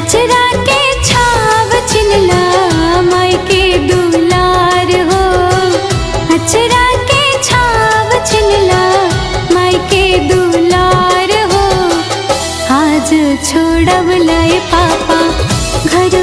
अचरा के छाव छिनला माई के दुलार हो। अचरा के छाव छिनला माई के दुलार हो। आज छोड़ब लाए पापा घर